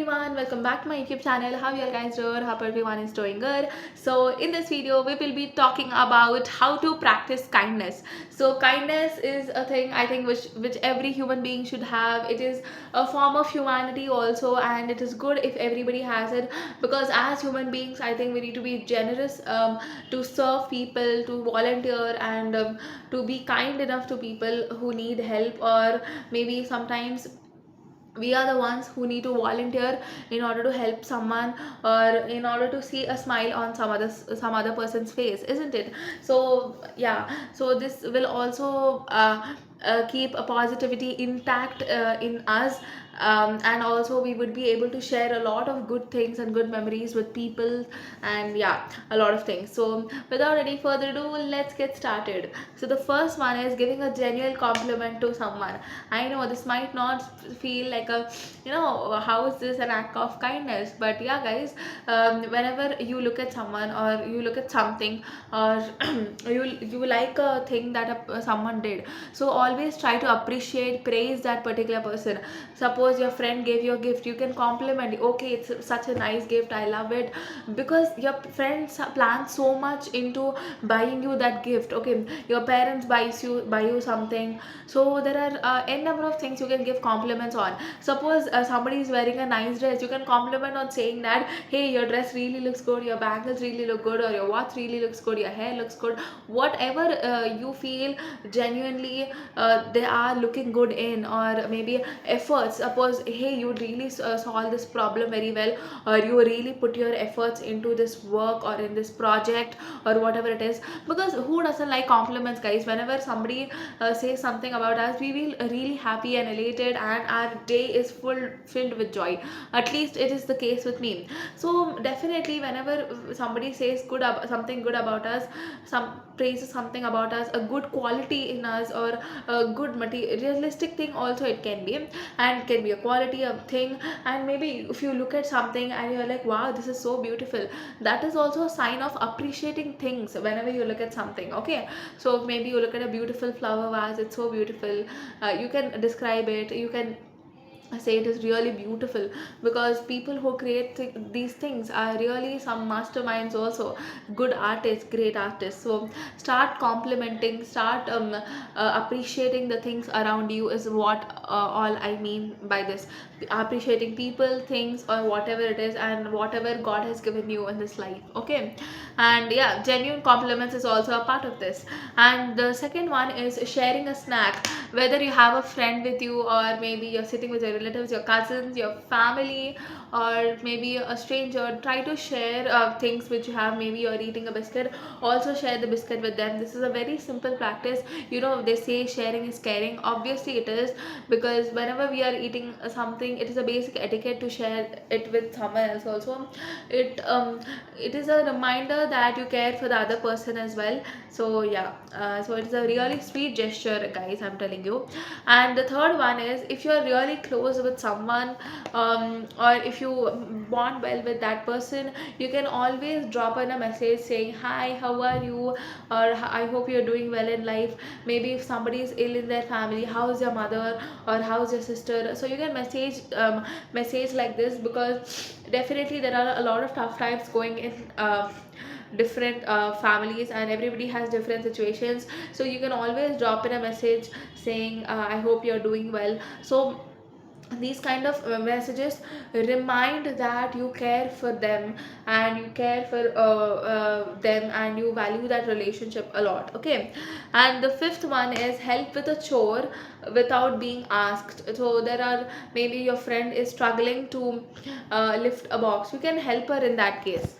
everyone, welcome back to my YouTube channel. How you guys doing? Hope everyone is doing good. So in this video we will be talking about how to practice kindness. So kindness is a thing I think which every human being should have. It is a form of humanity also, and it is good if everybody has it, because as human beings I think we need to be generous, to serve people, to volunteer, and to be kind enough to people who need help, or maybe sometimes we are the ones who need to volunteer in order to help someone, or in order to see a smile on some other person's face, isn't it? So yeah, so this will also keep a positivity intact in us, and also we would be able to share a lot of good things and good memories with people, and yeah, a lot of things. So without any further ado, let's get started. So the first one is giving a genuine compliment to someone. I know this might not feel like a, how is this an act of kindness? But yeah, guys, whenever you look at someone or you look at something, or you like a thing that someone did, so always try to appreciate, praise that particular person. Suppose your friend gave you a gift, you can compliment it. Okay, it's such a nice gift, I love it, because your friends plan so much into buying you that gift. Okay, your parents buy you something, so there are n number of things you can give compliments on. Suppose somebody is wearing a nice dress, you can compliment on saying that, hey, your dress really looks good, your bangles really look good, or your watch really looks good, your hair looks good. Whatever you feel genuinely they are looking good in, or maybe efforts. Suppose, hey, you really solve this problem very well, or you really put your efforts into this work or in this project, or whatever it is. Because who doesn't like compliments, guys? Whenever somebody says something about us, we feel really happy and elated, and our day is filled with joy. At least it is the case with me. So definitely, whenever somebody says something good about us, some praises something about us, a good quality in us, or a good materialistic thing also, it can be, and it can be a quality of thing. And maybe if you look at something and you're like, wow, this is so beautiful, that is also a sign of appreciating things. Whenever you look at something, okay, so maybe you look at a beautiful flower vase, it's so beautiful, you can describe it, you can say it is really beautiful, because people who create these things are really some masterminds also, good artists, great artists. So start complimenting, start appreciating the things around you, is what all I mean by this. Appreciating people, things, or whatever it is, and whatever God has given you in this life, okay. And yeah, genuine compliments is also a part of this. And the second one is sharing a snack. Whether you have a friend with you, or maybe you're sitting with your relatives, your cousins, your family, or maybe a stranger, try to share things which you have. Maybe you're eating a biscuit, also share the biscuit with them. This is a very simple practice. They say sharing is caring. Obviously it is, because whenever we are eating something, it is a basic etiquette to share it with someone else also. It is a reminder that you care for the other person as well. So yeah, so it's a really sweet gesture, guys, I'm telling you. And the third one is, if you're really close with someone, or if you bond well with that person, you can always drop in a message saying, hi, how are you, or I hope you're doing well in life. Maybe if somebody is ill in their family, how's your mother, or how's your sister. So you can message like this, because definitely there are a lot of tough times going in different families, and everybody has different situations. So you can always drop in a message saying, I hope you're doing well. So these kind of messages remind that you care for them, and you care for them, and you value that relationship a lot, okay. And the fifth one is help with a chore without being asked. So there are, maybe your friend is struggling to lift a box, you can help her in that case.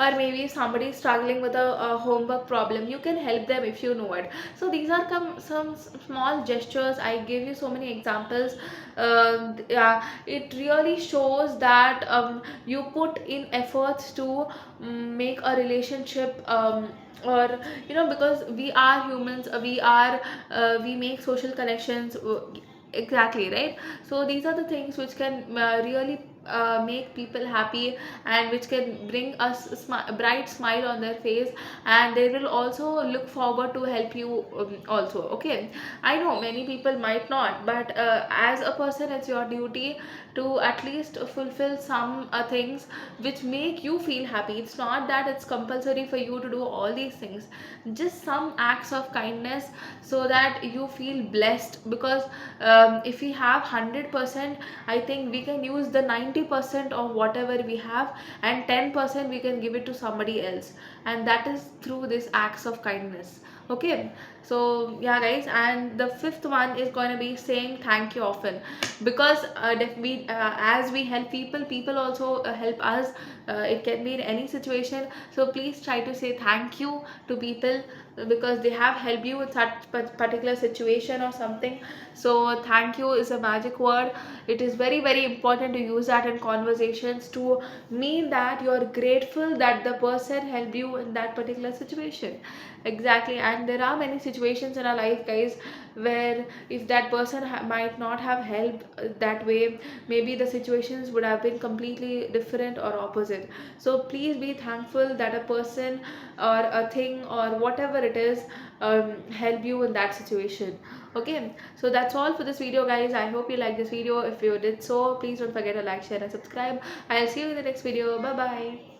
Or maybe if somebody is struggling with a homework problem, you can help them if you know it. So these are some small gestures. I gave you so many examples. Yeah, it really shows that you put in efforts to make a relationship, or because we are humans, we make social connections, exactly, right? So these are the things which can really make people happy, and which can bring us a bright smile on their face, and they will also look forward to help you also. Okay, I know many people might not, but as a person, it's your duty to at least fulfill some things which make you feel happy. It's not that it's compulsory for you to do all these things, just some acts of kindness so that you feel blessed. Because if we have 100%, I think we can use the 90% of whatever we have, and 10% we can give it to somebody else, and that is through these acts of kindness. Okay, so yeah guys, and the fifth one is going to be saying thank you often. Because as we help people, people also help us. It can be in any situation, so please try to say thank you to people, because they have helped you with such particular situation or something. So thank you is a magic word. It is very very important to use that in conversations to mean that you're grateful that the person helped you in that particular situation. Exactly, and there are many situations in our life, guys, where if that person might not have helped that way, maybe the situations would have been completely different or opposite. So please be thankful that a person or a thing or whatever it is help you in that situation. Okay, so that's all for this video, guys. I hope you like this video. If you did so, please don't forget to like, share and subscribe. I'll see you in the next video. Bye bye.